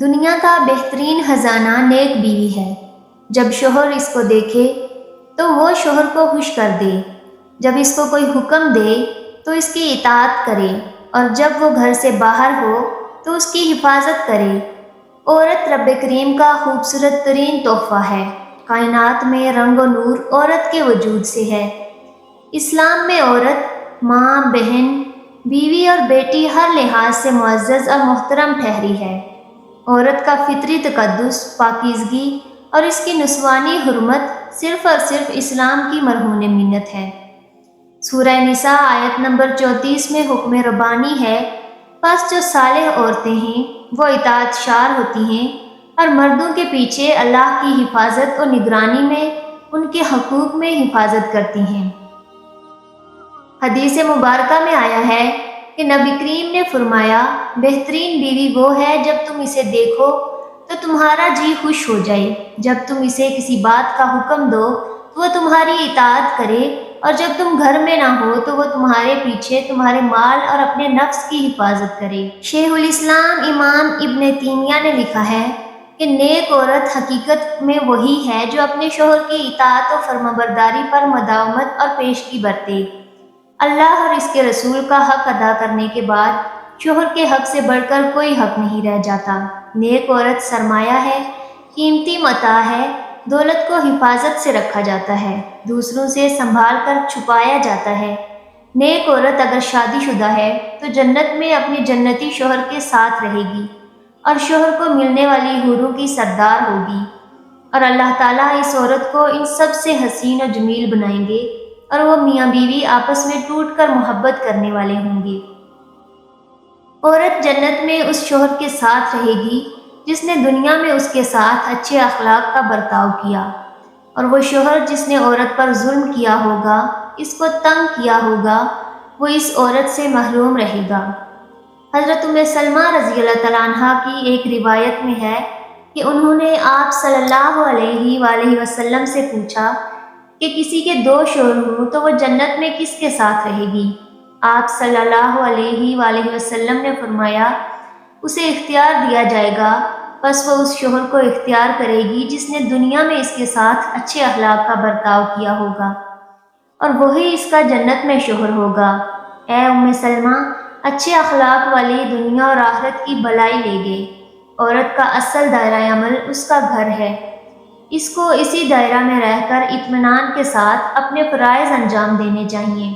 دنیا کا بہترین خزانہ نیک بیوی ہے۔ جب شوہر اس کو دیکھے تو وہ شوہر کو خوش کر دے، جب اس کو کوئی حکم دے تو اس کی اطاعت کرے، اور جب وہ گھر سے باہر ہو تو اس کی حفاظت کرے۔ عورت رب کریم کا خوبصورت ترین تحفہ ہے۔ کائنات میں رنگ و نور عورت کے وجود سے ہے۔ اسلام میں عورت ماں، بہن، بیوی اور بیٹی ہر لحاظ سے معزز اور محترم ٹھہری ہے۔ عورت کا فطری تقدس، پاکیزگی اور اس کی نسوانی حرمت صرف اور صرف اسلام کی مرہون منت ہے۔ سورہ نساء آیت نمبر 34 میں حکم ربانی ہے، پس جو صالح عورتیں ہیں وہ اطاعت شار ہوتی ہیں اور مردوں کے پیچھے اللہ کی حفاظت اور نگرانی میں ان کے حقوق میں حفاظت کرتی ہیں۔ حدیث مبارکہ میں آیا ہے کہ نبی کریم نے فرمایا، بہترین بیوی وہ ہے جب تم اسے دیکھو تو تمہارا جی خوش ہو جائے، جب تم اسے کسی بات کا حکم دو تو وہ تمہاری اطاعت کرے، اور جب تم گھر میں نہ ہو تو وہ تمہارے پیچھے تمہارے مال اور اپنے نفس کی حفاظت کرے۔ شیخ الاسلام امام ابن تیمیہ نے لکھا ہے کہ نیک عورت حقیقت میں وہی ہے جو اپنے شوہر کی اطاعت و فرمانبرداری پر مداومت اور پیشگی برتے۔ اللہ اور اس کے رسول کا حق ادا کرنے کے بعد شوہر کے حق سے بڑھ کر کوئی حق نہیں رہ جاتا۔ نیک عورت سرمایہ ہے، قیمتی متاع ہے، دولت کو حفاظت سے رکھا جاتا ہے، دوسروں سے سنبھال کر چھپایا جاتا ہے۔ نیک عورت اگر شادی شدہ ہے تو جنت میں اپنے جنتی شوہر کے ساتھ رہے گی اور شوہر کو ملنے والی حوروں کی سردار ہوگی، اور اللہ تعالیٰ اس عورت کو ان سب سے حسین و جمیل بنائیں گے، اور وہ میاں بیوی آپس میں ٹوٹ کر محبت کرنے والے ہوں گے۔ عورت جنت میں اس شوہر کے ساتھ رہے گی جس نے دنیا میں اس کے ساتھ اچھے اخلاق کا برتاؤ کیا، اور وہ شوہر جس نے عورت پر ظلم کیا ہوگا، اس کو تنگ کیا ہوگا، وہ اس عورت سے محروم رہے گا۔ حضرت ام سلمہ رضی اللہ تعالیٰ عنہا کی ایک روایت میں ہے کہ انہوں نے آپ صلی اللہ علیہ وآلہ وسلم سے پوچھا کہ کسی کے دو شوہر ہوں تو وہ جنت میں کس کے ساتھ رہے گی؟ آپ صلی اللہ علیہ وآلہ وسلم نے فرمایا، اسے اختیار دیا جائے گا، پس وہ اس شوہر کو اختیار کرے گی جس نے دنیا میں اس کے ساتھ اچھے اخلاق کا برتاؤ کیا ہوگا، اور وہی اس کا جنت میں شوہر ہوگا۔ اے ام سلمہ، اچھے اخلاق والی دنیا اور آخرت کی بھلائی لے گے۔ عورت کا اصل دائرہ عمل اس کا گھر ہے، اس کو اسی دائرہ میں رہ کر اطمینان کے ساتھ اپنے فرائض انجام دینے چاہیے،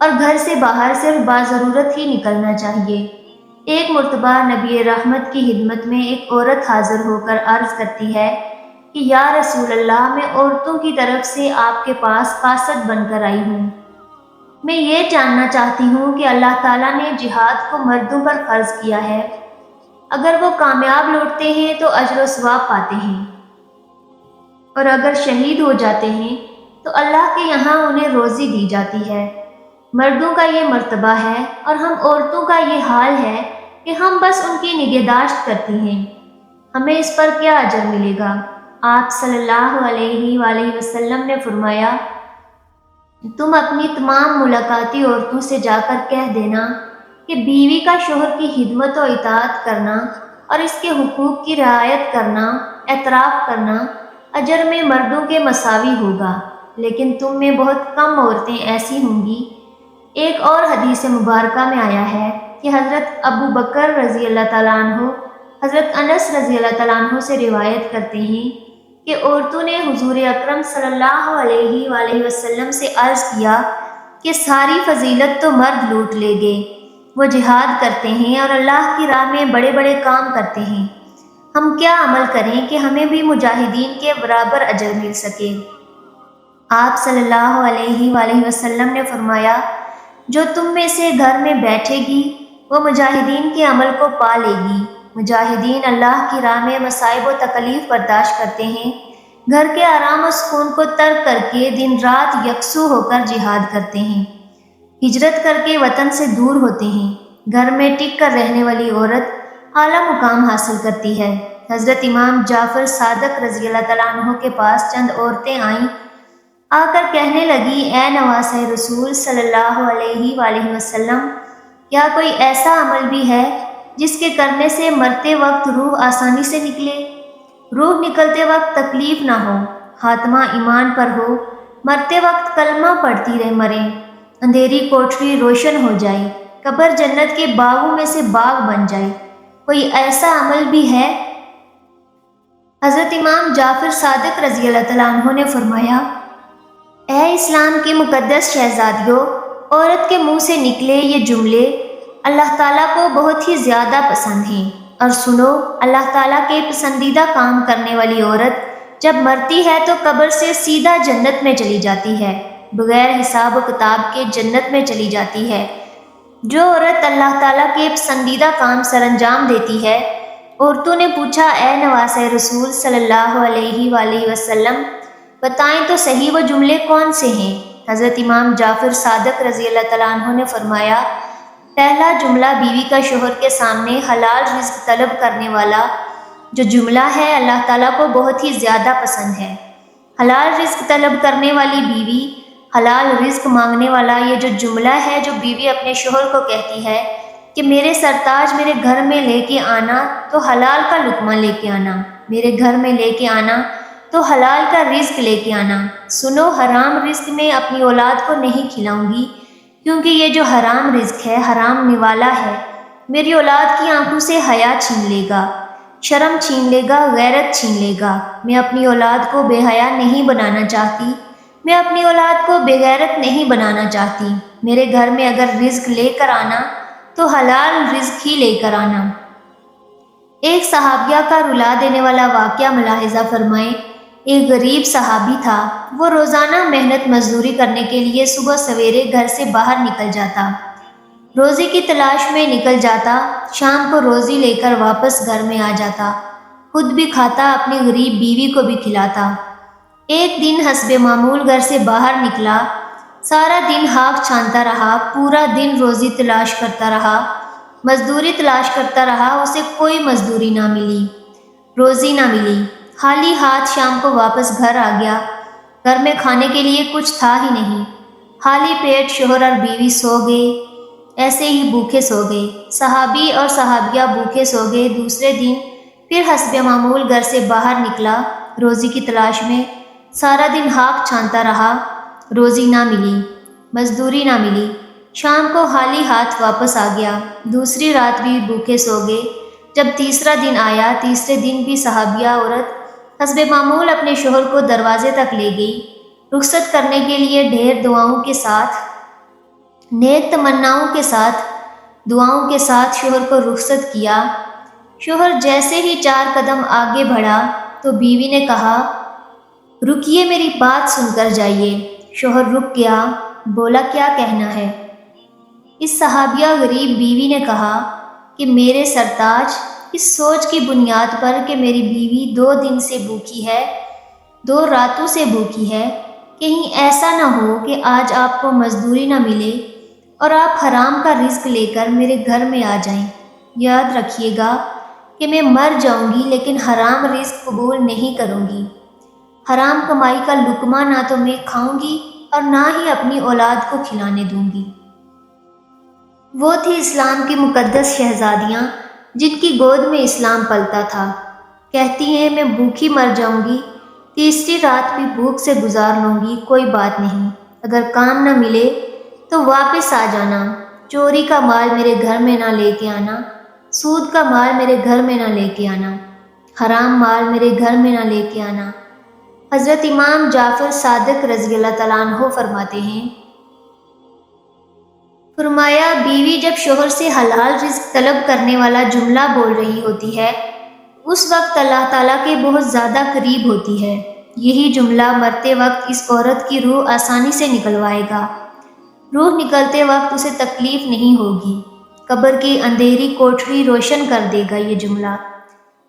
اور گھر سے باہر صرف باضرورت ہی نکلنا چاہیے۔ ایک مرتبہ نبی رحمت کی خدمت میں ایک عورت حاضر ہو کر عرض کرتی ہے کہ یا رسول اللہ، میں عورتوں کی طرف سے آپ کے پاس قاصد بن کر آئی ہوں۔ میں یہ جاننا چاہتی ہوں کہ اللہ تعالیٰ نے جہاد کو مردوں پر فرض کیا ہے، اگر وہ کامیاب لوٹتے ہیں تو اجر و ثواب پاتے ہیں، اور اگر شہید ہو جاتے ہیں تو اللہ کے یہاں انہیں روزی دی جاتی ہے۔ مردوں کا یہ مرتبہ ہے اور ہم عورتوں کا یہ حال ہے کہ ہم بس ان کی نگہداشت کرتی ہیں، ہمیں اس پر کیا اجر ملے گا؟ آپ صلی اللہ علیہ وآلہ وسلم نے فرمایا، تم اپنی تمام ملاقاتی عورتوں سے جا کر کہہ دینا کہ بیوی کا شوہر کی خدمت و اطاعت کرنا اور اس کے حقوق کی رعایت کرنا، اعتراف کرنا، اجر میں مردوں کے مساوی ہوگا، لیکن تم میں بہت کم عورتیں ایسی ہوں گی۔ ایک اور حدیث مبارکہ میں آیا ہے کہ حضرت ابو بکر رضی اللہ تعالیٰ عنہ حضرت انس رضی اللہ تعالیٰ عنہ سے روایت کرتے ہیں کہ عورتوں نے حضور اکرم صلی اللہ علیہ وآلہ وسلم سے عرض کیا کہ ساری فضیلت تو مرد لوٹ لے گے، وہ جہاد کرتے ہیں اور اللہ کی راہ میں بڑے بڑے کام کرتے ہیں، ہم کیا عمل کریں کہ ہمیں بھی مجاہدین کے برابر اجر مل سکے؟ آپ صلی اللہ علیہ وآلہ وسلم نے فرمایا، جو تم میں سے گھر میں بیٹھے گی وہ مجاہدین کے عمل کو پا لے گی۔ مجاہدین اللہ کی راہ میں مصائب و تکلیف برداشت کرتے ہیں، گھر کے آرام و سکون کو ترک کر کے دن رات یکسو ہو کر جہاد کرتے ہیں، ہجرت کر کے وطن سے دور ہوتے ہیں۔ گھر میں ٹک کر رہنے والی عورت اعلیٰ مقام حاصل کرتی ہے۔ حضرت امام جعفر صادق رضی اللہ تعالیٰ عنہ کے پاس چند عورتیں آئیں، آ کر کہنے لگی، اے نواسہ رسول صلی اللہ علیہ وآلہ وسلم، کیا کوئی ایسا عمل بھی ہے جس کے کرنے سے مرتے وقت روح آسانی سے نکلے، روح نکلتے وقت تکلیف نہ ہو، خاتمہ ایمان پر ہو، مرتے وقت کلمہ پڑھتی رہ مرے، اندھیری کوٹری روشن ہو جائے، قبر جنت کے باغوں میں سے باغ بن جائے۔ کوئی ایسا عمل بھی ہے؟ حضرت امام جعفر صادق رضی اللہ تعالیٰ عنہ نے فرمایا، اے اسلام کی مقدس شہزادیوں، عورت کے منہ سے نکلے یہ جملے اللہ تعالیٰ کو بہت ہی زیادہ پسند ہیں، اور سنو، اللہ تعالیٰ کے پسندیدہ کام کرنے والی عورت جب مرتی ہے تو قبر سے سیدھا جنت میں چلی جاتی ہے، بغیر حساب و کتاب کے جنت میں چلی جاتی ہے۔ جو عورت اللہ تعالیٰ کے پسندیدہ کام سر انجام دیتی ہے۔ عورتوں نے پوچھا، اے نواسۂ رسول صلی اللہ علیہ وآلہ وسلم، بتائیں تو صحیح وہ جملے کون سے ہیں؟ حضرت امام جعفر صادق رضی اللہ تعالیٰ عنہ نے فرمایا، پہلا جملہ بیوی کا شوہر کے سامنے حلال رزق طلب کرنے والا جو جملہ ہے اللہ تعالیٰ کو بہت ہی زیادہ پسند ہے۔ حلال رزق طلب کرنے والی بیوی، حلال رزق مانگنے والا یہ جو جملہ ہے جو بیوی اپنے شوہر کو کہتی ہے کہ میرے سرتاج میرے گھر میں لے کے آنا تو حلال کا لقمہ لے کے آنا، میرے گھر میں لے کے آنا تو حلال کا رزق لے کے آنا۔ سنو، حرام رزق میں اپنی اولاد کو نہیں کھلاؤں گی، کیونکہ یہ جو حرام رزق ہے حرام نوالا ہے، میری اولاد کی آنکھوں سے حیا چھین لے گا، شرم چھین لے گا، غیرت چھین لے گا۔ میں اپنی اولاد کو بے حیا نہیں بنانا چاہتی، میں اپنی اولاد کو بے غیرت نہیں بنانا چاہتی۔ میرے گھر میں اگر رزق لے کر آنا تو حلال رزق ہی لے کر آنا۔ ایک صحابیہ کا رلا دینے والا واقعہ ملاحظہ فرمائیں۔ ایک غریب صحابی تھا، وہ روزانہ محنت مزدوری کرنے کے لیے صبح سویرے گھر سے باہر نکل جاتا، روزی کی تلاش میں نکل جاتا، شام کو روزی لے کر واپس گھر میں آ جاتا، خود بھی کھاتا، اپنی غریب بیوی کو بھی کھلاتا۔ ایک دن حسب معمول گھر سے باہر نکلا، سارا دن ہاک چھانتا رہا، پورا دن روزی تلاش کرتا رہا، مزدوری تلاش کرتا رہا، اسے کوئی مزدوری نہ ملی، روزی نہ ملی، خالی ہاتھ شام کو واپس گھر آ گیا۔ گھر میں کھانے کے لیے کچھ تھا ہی نہیں، خالی پیٹ شوہر اور بیوی سو گئے، ایسے ہی بھوکے سو گئے، صحابی اور صحابیہ بھوکے سو گئے۔ دوسرے دن پھر حسب معمول گھر سے باہر نکلا روزی کی تلاش میں، سارا دن ہاک چھانتا رہا، روزی نہ ملی، مزدوری نہ ملی، شام کو خالی ہاتھ واپس آ گیا۔ دوسری رات بھی بھوکے سو گئے۔ جب تیسرا دن آیا، تیسرے دن بھی صحابیہ عورت حسب معمول اپنے شوہر کو دروازے تک لے گئی، رخصت کرنے کے لیے ڈھیر دعاؤں کے ساتھ، نیک تمناؤں کے ساتھ، دعاؤں کے ساتھ شوہر کو رخصت کیا۔ شوہر جیسے ہی 4 قدم آگے بڑھا تو بیوی نے کہا، رکیے، میری بات سن کر جائیے۔ شوہر رک گیا، بولا، کیا کہنا ہے؟ اس صحابیہ غریب بیوی نے کہا کہ میرے سرتاج، اس سوچ کی بنیاد پر کہ میری بیوی 2 دن سے بھوکی ہے، 2 راتوں سے بھوکی ہے، کہیں ایسا نہ ہو کہ آج آپ کو مزدوری نہ ملے اور آپ حرام کا رزق لے کر میرے گھر میں آ جائیں۔ یاد رکھیے گا کہ میں مر جاؤں گی لیکن حرام رزق قبول نہیں کروں گی، حرام کمائی کا لقمہ نہ تو میں کھاؤں گی اور نہ ہی اپنی اولاد کو کھلانے دوں گی۔ وہ تھی اسلام کی مقدس شہزادیاں جن کی گود میں اسلام پلتا تھا۔ کہتی ہیں، میں بھوکی مر جاؤں گی، تیسری رات بھی بھوک سے گزار لوں گی، کوئی بات نہیں، اگر کام نہ ملے تو واپس آ جانا، چوری کا مال میرے گھر میں نہ لے کے آنا، سود کا مال میرے گھر میں نہ لے کے آنا، حرام مال میرے گھر میں نہ لے کے آنا۔ حضرت امام جعفر صادق رضی اللہ تعالیٰ عنہ فرماتے ہیں، فرمایا، بیوی جب شوہر سے حلال رزق طلب کرنے والا جملہ بول رہی ہوتی ہے، اس وقت اللہ تعالیٰ کے بہت زیادہ قریب ہوتی ہے۔ یہی جملہ مرتے وقت اس عورت کی روح آسانی سے نکلوائے گا، روح نکلتے وقت اسے تکلیف نہیں ہوگی، قبر کی اندھیری کوٹری روشن کر دے گا۔ یہ جملہ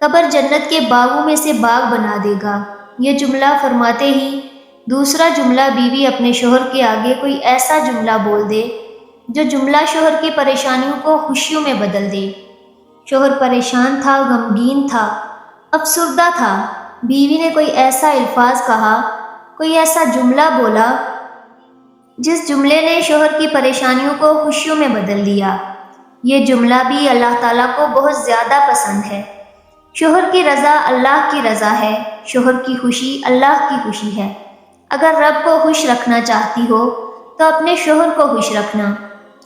قبر جنت کے باغوں میں سے باغ بنا دے گا۔ یہ جملہ فرماتے ہی دوسرا جملہ بیوی اپنے شوہر کے آگے کوئی ایسا جملہ بول دے جو جملہ شوہر کی پریشانیوں کو خوشیوں میں بدل دے۔ شوہر پریشان تھا، غمگین تھا، افسردہ تھا، بیوی نے کوئی ایسا الفاظ کہا، کوئی ایسا جملہ بولا جس جملے نے شوہر کی پریشانیوں کو خوشیوں میں بدل دیا۔ یہ جملہ بھی اللہ تعالیٰ کو بہت زیادہ پسند ہے۔ شوہر کی رضا اللہ کی رضا ہے، شوہر کی خوشی اللہ کی خوشی ہے۔ اگر رب کو خوش رکھنا چاہتی ہو تو اپنے شوہر کو خوش رکھنا۔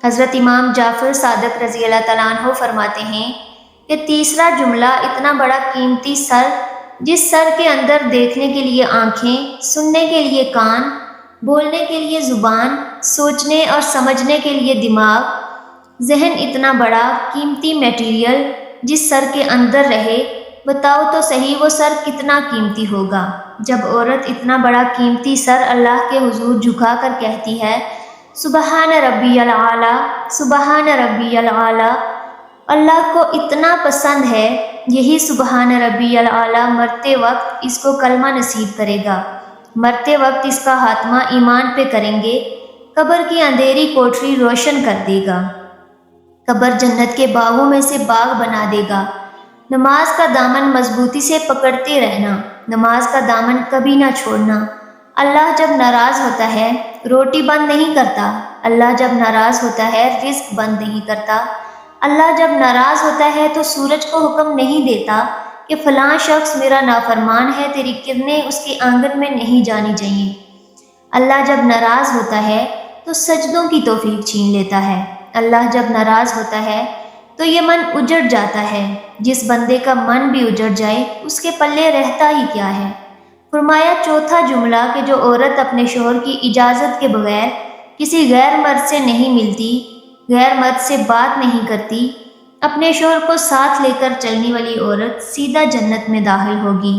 حضرت امام جعفر صادق رضی اللہ تعالیٰ عنہ فرماتے ہیں کہ تیسرا جملہ اتنا بڑا قیمتی سر، جس سر کے اندر دیکھنے کے لیے آنکھیں، سننے کے لیے کان، بولنے کے لیے زبان، سوچنے اور سمجھنے کے لیے دماغ، ذہن اتنا بڑا قیمتی میٹیریل جس سر کے اندر رہے، بتاؤ تو صحیح وہ سر کتنا قیمتی ہوگا۔ جب عورت اتنا بڑا قیمتی سر اللہ کے حضور جھکا کر کہتی ہے سبحان ربی العالی، سبحان ربی العالی، اللہ کو اتنا پسند ہے، یہی سبحان ربی العالی مرتے وقت اس کو کلمہ نصیب کرے گا، مرتے وقت اس کا خاتمہ ایمان پہ کریں گے، قبر کی اندھیری کوٹری روشن کر دے گا، قبر جنت کے باغوں میں سے باغ بنا دے گا۔ نماز کا دامن مضبوطی سے پکڑتے رہنا، نماز کا دامن کبھی نہ چھوڑنا۔ اللہ جب ناراض ہوتا ہے روٹی بند نہیں کرتا، اللہ جب ناراض ہوتا ہے رزق بند نہیں کرتا، اللہ جب ناراض ہوتا ہے تو سورج کو حکم نہیں دیتا کہ فلاں شخص میرا نافرمان ہے، تیری کرنیں اس کے آنگن میں نہیں جانی چاہیے۔ اللہ جب ناراض ہوتا ہے تو سجدوں کی توفیق چھین لیتا ہے، اللہ جب ناراض ہوتا ہے تو یہ من اجڑ جاتا ہے، جس بندے کا من بھی اجڑ جائے اس کے پلے رہتا ہی کیا ہے۔ فرمایا چوتھا جملہ کہ جو عورت اپنے شوہر کی اجازت کے بغیر کسی غیر مرد سے نہیں ملتی، غیر مرد سے بات نہیں کرتی، اپنے شوہر کو ساتھ لے کر چلنے والی عورت سیدھا جنت میں داخل ہوگی۔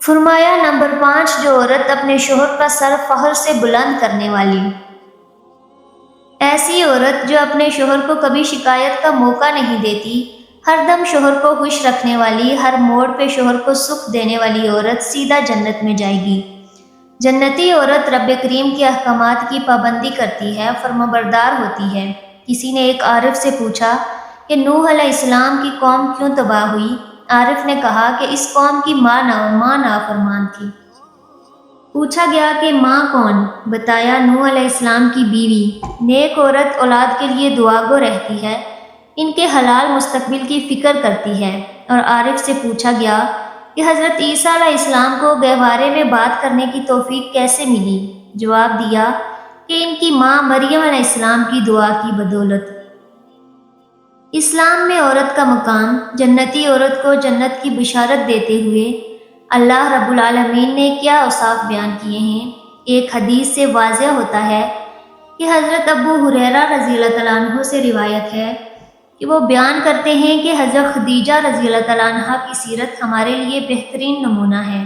فرمایا نمبر 5 جو عورت اپنے شوہر کا سر فخر سے بلند کرنے والی، ایسی عورت جو اپنے شوہر کو کبھی شکایت کا موقع نہیں دیتی، ہر دم شوہر کو خوش رکھنے والی، ہر موڑ پہ شوہر کو سکھ دینے والی عورت سیدھا جنت میں جائے گی۔ جنتی عورت رب کریم کے احکامات کی پابندی کرتی ہے، فرمانبردار ہوتی ہے۔ کسی نے ایک عارف سے پوچھا کہ نوح علیہ السلام کی قوم کیوں تباہ ہوئی؟ عارف نے کہا کہ اس قوم کی ماں نافرمان تھی۔ پوچھا گیا کہ ماں کون؟ بتایا نوح علیہ السلام کی بیوی۔ نیک عورت اولاد کے لیے دعا گو رہتی ہے، ان کے حلال مستقبل کی فکر کرتی ہے۔ اور عارف سے پوچھا گیا کہ حضرت عیسیٰ علیہ السلام کو گہوارے میں بات کرنے کی توفیق کیسے ملی؟ جواب دیا کہ ان کی ماں مریم علیہ السلام کی دعا کی بدولت۔ اسلام میں عورت کا مقام، جنتی عورت کو جنت کی بشارت دیتے ہوئے اللہ رب العالمین نے کیا اوصاف بیان کیے ہیں۔ ایک حدیث سے واضح ہوتا ہے کہ حضرت ابو ہریرہ رضی اللہ تعالیٰ عنہ سے روایت ہے کہ وہ بیان کرتے ہیں کہ حضرت خدیجہ رضی اللہ تعالیٰ عنہ کی سیرت ہمارے لیے بہترین نمونہ ہے۔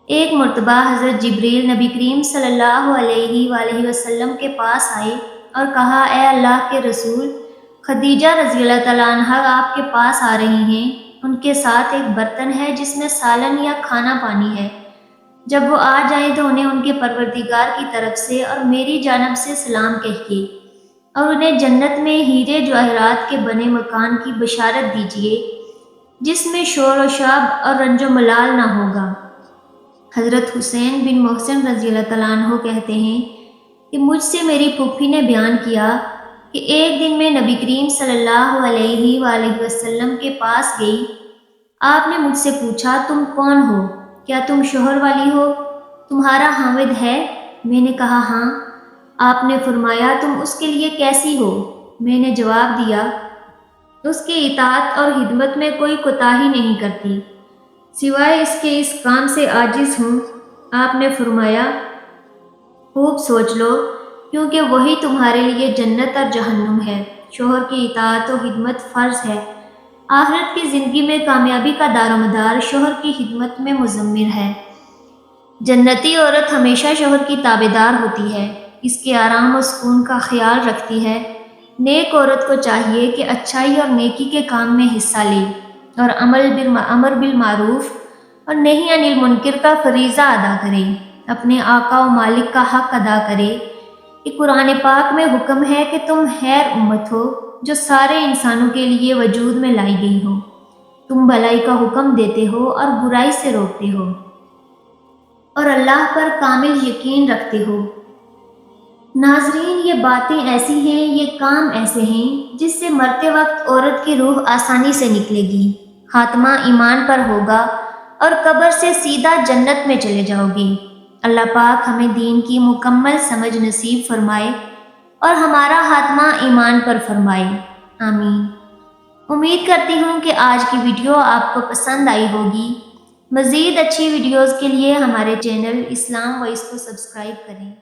ایک مرتبہ حضرت جبریل نبی کریم صلی اللہ علیہ وآلہ وسلم کے پاس آئے اور کہا اے اللہ کے رسول، خدیجہ رضی اللہ تعالیٰ عنہ آپ کے پاس آ رہی ہیں، ان کے ساتھ ایک برتن ہے جس میں سالن یا کھانا پانی ہے، جب وہ آ جائیں تو انہیں ان کے پروردگار کی طرف سے اور میری جانب سے سلام کہیے، اور انہیں جنت میں ہیرے جواہرات کے بنے مکان کی بشارت دیجیے جس میں شور و شاب اور رنج و ملال نہ ہوگا۔ حضرت حسین بن محسن رضی اللہ تعالیٰ عنہ کہتے ہیں کہ مجھ سے میری پھوپھی نے بیان کیا کہ ایک دن میں نبی کریم صلی اللہ علیہ وآلہ وسلم کے پاس گئی، آپ نے مجھ سے پوچھا تم کون ہو؟ کیا تم شوہر والی ہو؟ تمہارا حامد ہے؟ میں نے کہا ہاں۔ آپ نے فرمایا تم اس کے لیے کیسی ہو؟ میں نے جواب دیا اس کی اطاعت اور خدمت میں کوئی کوتاہی نہیں کرتی، سوائے اس کے اس کام سے عاجز ہوں۔ آپ نے فرمایا خوب سوچ لو، کیونکہ وہی تمہارے لیے جنت اور جہنم ہے۔ شوہر کی اطاعت و خدمت فرض ہے، آخرت کی زندگی میں کامیابی کا دار و مدار شوہر کی خدمت میں مضمر ہے۔ جنتی عورت ہمیشہ شوہر کی تابعدار ہوتی ہے، اس کے آرام و سکون کا خیال رکھتی ہے۔ نیک عورت کو چاہیے کہ اچھائی اور نیکی کے کام میں حصہ لے اور امر بالمعروف اور نہی عن المنکر کا فریضہ ادا کرے، اپنے آقا و مالک کا حق ادا کرے کہ قرآن پاک میں حکم ہے کہ تم خیر امت ہو جو سارے انسانوں کے لیے وجود میں لائی گئی ہو، تم بھلائی کا حکم دیتے ہو اور برائی سے روکتے ہو اور اللہ پر کامل یقین رکھتے ہو۔ ناظرین، یہ باتیں ایسی ہیں، یہ کام ایسے ہیں جس سے مرتے وقت عورت کی روح آسانی سے نکلے گی، خاتمہ ایمان پر ہوگا اور قبر سے سیدھا جنت میں چلے جاؤ گی۔ اللہ پاک ہمیں دین کی مکمل سمجھ نصیب فرمائے اور ہمارا خاتمہ ایمان پر فرمائے، آمین۔ امید کرتی ہوں کہ آج کی ویڈیو آپ کو پسند آئی ہوگی۔ مزید اچھی ویڈیوز کے لیے ہمارے چینل اسلام وائس کو سبسکرائب کریں۔